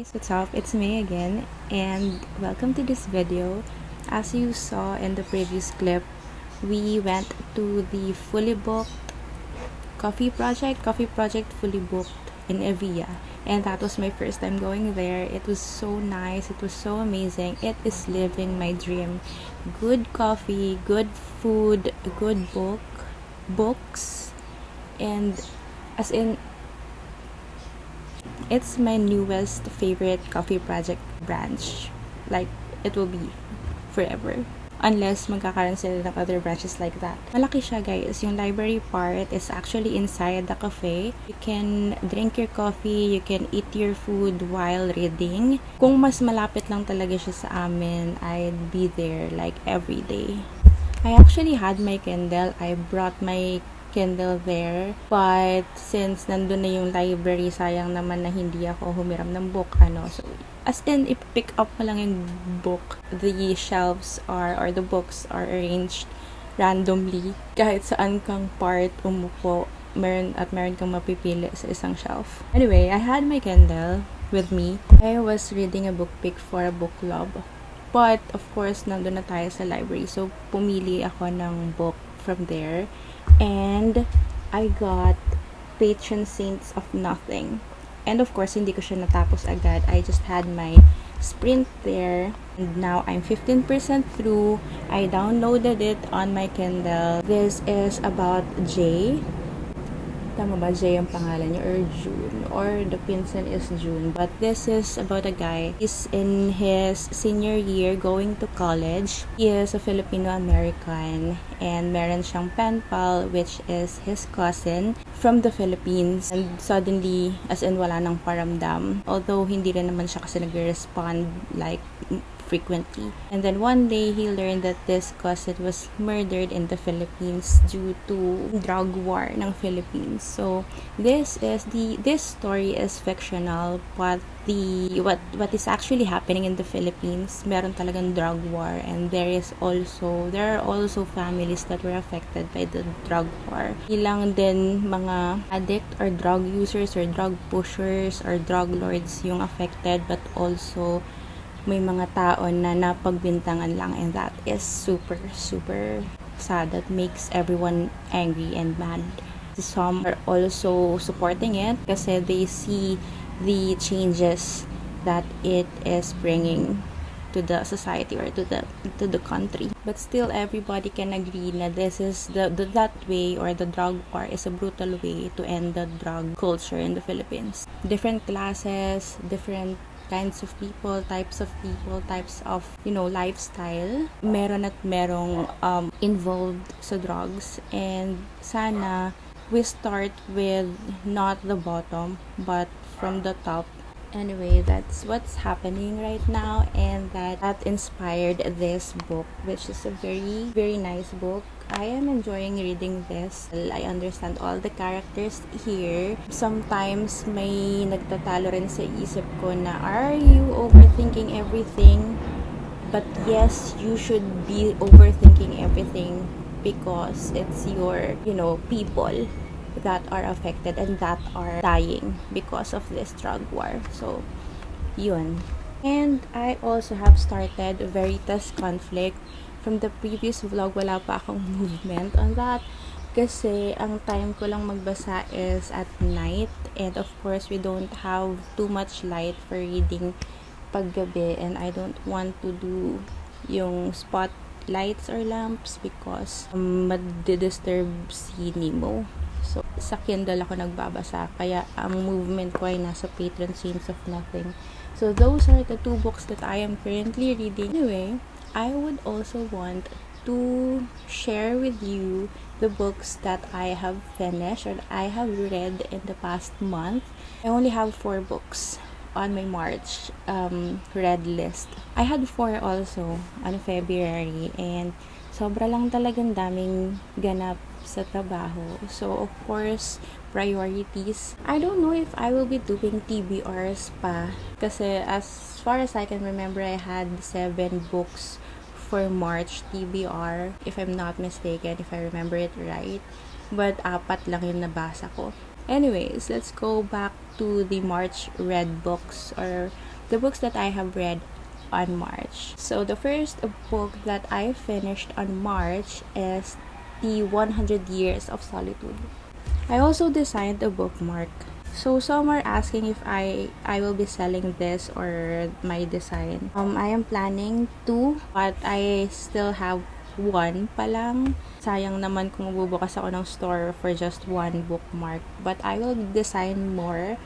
What's up? It's me again, and welcome to this video. As you saw in the previous clip, we went to the fully booked coffee project fully booked in Evia, and that was my first time going there. It was so nice, it was so amazing. It is living my dream. Good coffee, good food, good books, and as in, it's my newest favorite coffee project branch. Like, it will be forever. Unless magkakaroon sila ng other branches like that. Malaki siya, guys. Yung library part is actually inside the cafe. You can drink your coffee, you can eat your food while reading. Kung mas malapit lang talaga siya sa amin, I'd be there like every day. I actually had my Kindle. I brought my Kindle there, but since nandun na yung library, sayang naman na hindi ako humiram ng book, so as in, i-pick up mo lang yung book, the shelves or the books are arranged randomly, kahit saan kang part umupo, meron kang mapipili sa isang shelf. Anyway, I had my Kindle with me. I was reading a book pick for a book club, but of course, nandun na tayo sa library, so pumili ako ng book from there. And I got Patron Saints of Nothing. And of course, hindi ko siya natapos agad. I just had my sprint there. And now I'm 15% through. I downloaded it on my Kindle. This is about Jay. Tama ba? Jay ang pangalan niya, or June, or the pinsan is June. But this is about a guy. He's in his senior year going to college. He is a Filipino-American, and meron siyang pen pal, which is his cousin from the Philippines. And suddenly, as in wala nang paramdam. Although hindi rin naman siya kasi nag-respond like frequently. And then one day, he learned that this cousin was murdered in the Philippines due to drug war ng Philippines. So this story is fictional, but what is actually happening in the Philippines, meron talagang drug war, and there are also families that were affected by the drug war. Ilang din mga addict or drug users or drug pushers or drug lords yung affected, but also may mga tao na napagbintangan lang, and that is super sad. That makes everyone angry and mad. Some are also supporting it kasi they see the changes that it is bringing to the society or to the country. But still, everybody can agree na this is that way, or the drug war is a brutal way to end the drug culture in the Philippines. Different classes, different kinds of people, types of lifestyle, meron at merong involved sa drugs. And sana we start with not the bottom, but from the top. Anyway, that's what's happening right now, and that inspired this book, which is a very, very nice book. I am enjoying reading this. I understand all the characters here. Sometimes may nagtatalo rin sa isip ko na, are you overthinking everything? But yes, you should be overthinking everything because it's your, people that are affected and that are dying because of this drug war. So, yun. And I also have started Veritas conflict. From the previous vlog, wala pa akong movement on that kasi ang time ko lang magbasa is at night, and of course we don't have too much light for reading paggabi, and I don't want to do yung spotlights or lamps because madidisturb si Nemo. So, sa Kindle ako nagbabasa, kaya ang movement ko ay nasa Patron Saints of Nothing. So, those are the two books that I am currently reading. Anyway, I would also want to share with you the books that I have finished or I have read in the past month. I only have 4 books on my March read list. I had 4 also on February, and sobra lang talagang daming ganap sa trabaho. So, of course, priorities. I don't know if I will be doing TBRs pa. Kasi as far as I can remember, I had 7 books for March TBR. If I'm not mistaken, if I remember it right. But 4 lang yung nabasa ko. Anyways, let's go back to the March read books or the books that I have read on March. So the first book that I finished on March is The 100 Years of Solitude. I also designed a bookmark. So some are asking if I will be selling this or my design. I am planning to, but I still have one pa lang. Sayang naman kung magbubukas ako ng store for just one bookmark. But I will design more.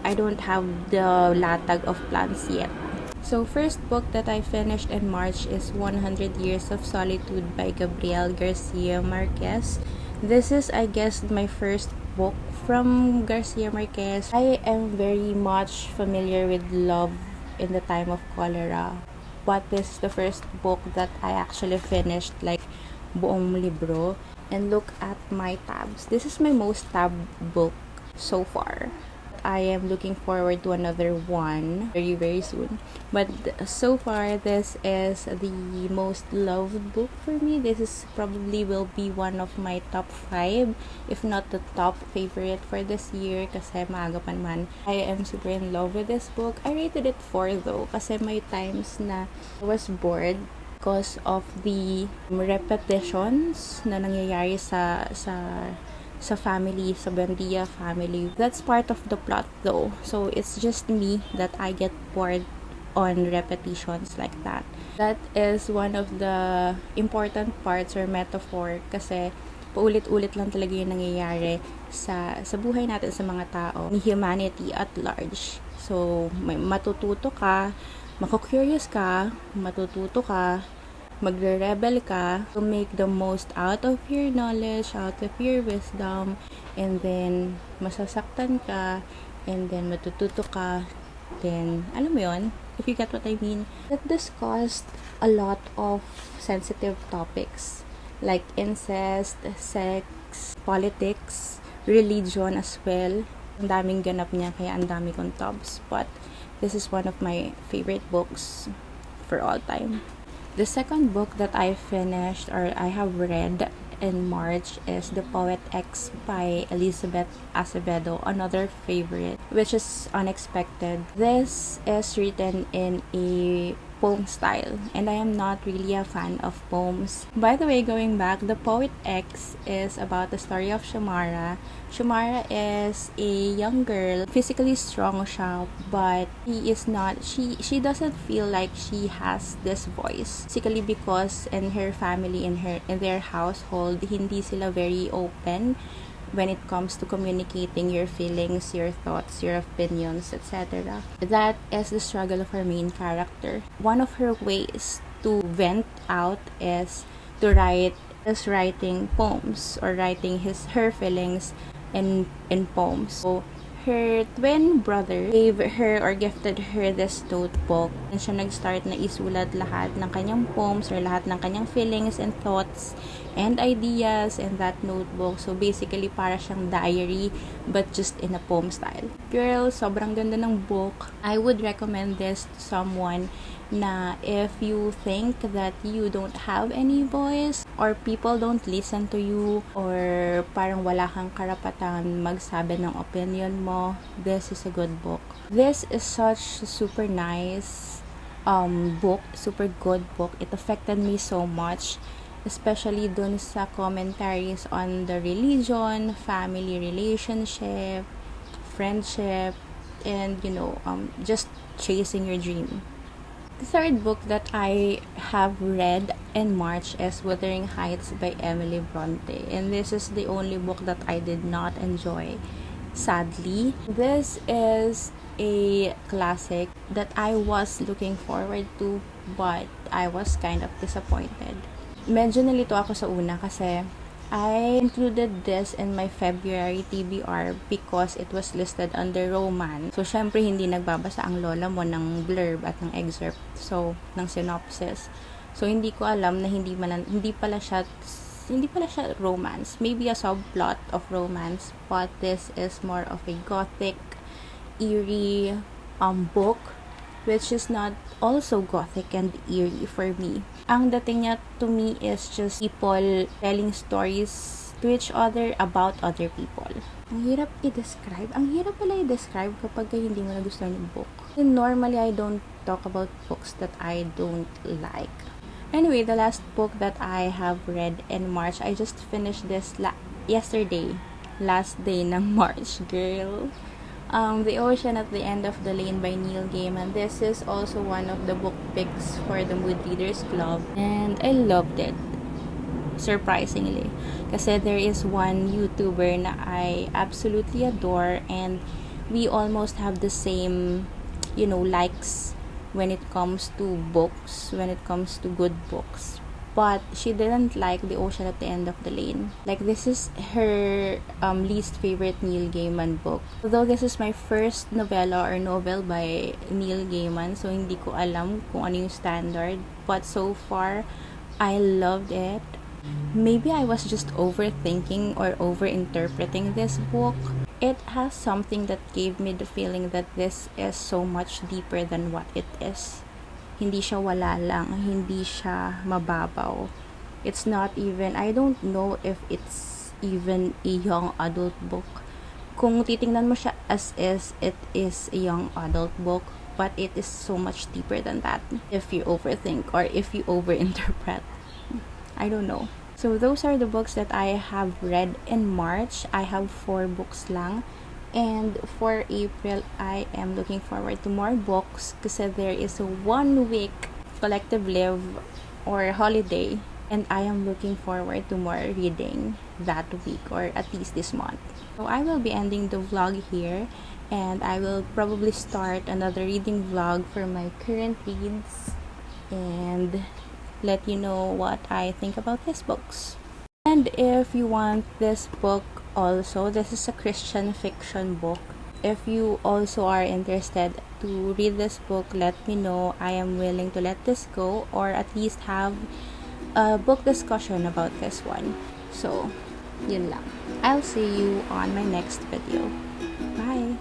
I don't have the latag of plans yet. So first book that I finished in March is 100 Years of Solitude by Gabriel, Garcia, Marquez. This is, I guess, my first book from Garcia Marquez. I am very much familiar with Love in the Time of Cholera, but this is the first book that I actually finished, like buong libro. And look at my tabs. This is my most tabbed book so far. I am looking forward to another one very, very soon. But so far, this is the most loved book for me. This is probably will be one of my top 5, if not the top favorite for this year, kasi maaga pa naman. I am super in love with this book. I rated it 4 though, kasi may times na I was bored because of the repetitions na nangyayari sa family, sa Buendia family. That's part of the plot though. So it's just me that I get bored on repetitions like that. That is one of the important parts or metaphor kasi paulit-ulit lang talaga yung nangyayari sa buhay natin sa mga tao, ni humanity at large. So may matututo ka, mako-curious ka, matututo ka, magre-rebel ka to make the most out of your knowledge, out of your wisdom, and then masasaktan ka, and then matututo ka, then alam mo yun, if you get what I mean. It discussed a lot of sensitive topics like incest, sex, politics, religion as well. Ang daming ganap niya, kaya ang dami kong tabs, but this is one of my favorite books for all time. The second book that I finished or I have read in March is The Poet X by Elizabeth Acevedo, another favorite, which is unexpected. This is written in a poem style, and I am not really a fan of poems. By the way, going back, The Poet X is about the story of Shamara. Shamara is a young girl, physically strong siya, but she doesn't feel like she has this voice. Basically because in her family, in their household, hindi sila very open when it comes to communicating your feelings, your thoughts, your opinions, etc. That is the struggle of our main character. One of her ways to vent out is writing poems or writing her feelings in poems. So her twin brother gave her or gifted her this notebook, and siya nag-start na isulat lahat ng kanyang poems or lahat ng kanyang feelings and thoughts and ideas in that notebook. So basically para siyang diary but just in a poem style. Girl, sobrang ganda ng book. I would recommend this to someone na if you think that you don't have any voice or people don't listen to you or parang wala kang karapatan magsabi ng opinion mo, this is a good book. This is such a super nice book, super good book. It affected me so much, especially dun sa commentaries on the religion, family relationship, friendship, and just chasing your dream. The third book that I have read in March is Wuthering by Emily Bronte, and this is the only book that I did not enjoy, sadly. This is a classic that I was looking forward to, but I was kind of disappointed. Medyo nalito ako sa una kasi I included this in my February TBR because it was listed under romance. So, syempre, hindi nagbabasa ang lola mo ng blurb at ng excerpt. So, ng synopsis. So, hindi ko alam na hindi pala siya romance. Maybe a subplot of romance. But this is more of a gothic, eerie book, which is not also gothic and eerie for me. Ang dating niya to me is just people telling stories to each other about other people. Ang hirap i-describe. Ang hirap pala i-describe kapag hindi mo nagustuhan yung book. Normally, I don't talk about books that I don't like. Anyway, the last book that I have read in March, I just finished this yesterday. Last day ng March, girl. The Ocean at the End of the Lane by Neil Gaiman. This is also one of the book picks for the Mood Readers Club. And I loved it. Surprisingly. Kasi there is one YouTuber na I absolutely adore, and we almost have the same, likes when it comes to books, when it comes to good books. But she didn't like The Ocean at the End of the Lane. Like, this is her least favorite Neil Gaiman book. Although this is my first novella or novel by Neil Gaiman, so hindi ko alam kung ano yung standard. But so far, I loved it. Maybe I was just overthinking or overinterpreting this book. It has something that gave me the feeling that this is so much deeper than what it is. Hindi siya wala lang, hindi siya mababaw. It's not even, I don't know if it's even a young adult book. Kung titingnan mo siya as is, it is a young adult book, but it is so much deeper than that if you overthink or if you overinterpret. I don't know. So those are the books that I have read in March. I have 4 books lang. And for April, I am looking forward to more books kasi there is a 1-week collective live or holiday. And I am looking forward to more reading that week or at least this month. So I will be ending the vlog here. And I will probably start another reading vlog for my current reads. And let you know what I think about these books. And if you want this book also, this is a Christian fiction book. If you also are interested to read this book, let me know. I am willing to let this go or at least have a book discussion about this one. So, yun lang. I'll see you on my next video. Bye!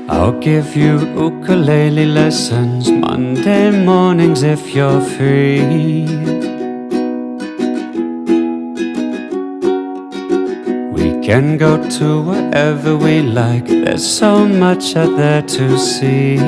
I'll give you ukulele lessons Monday mornings if you're free. We can go to wherever we like, there's so much out there to see.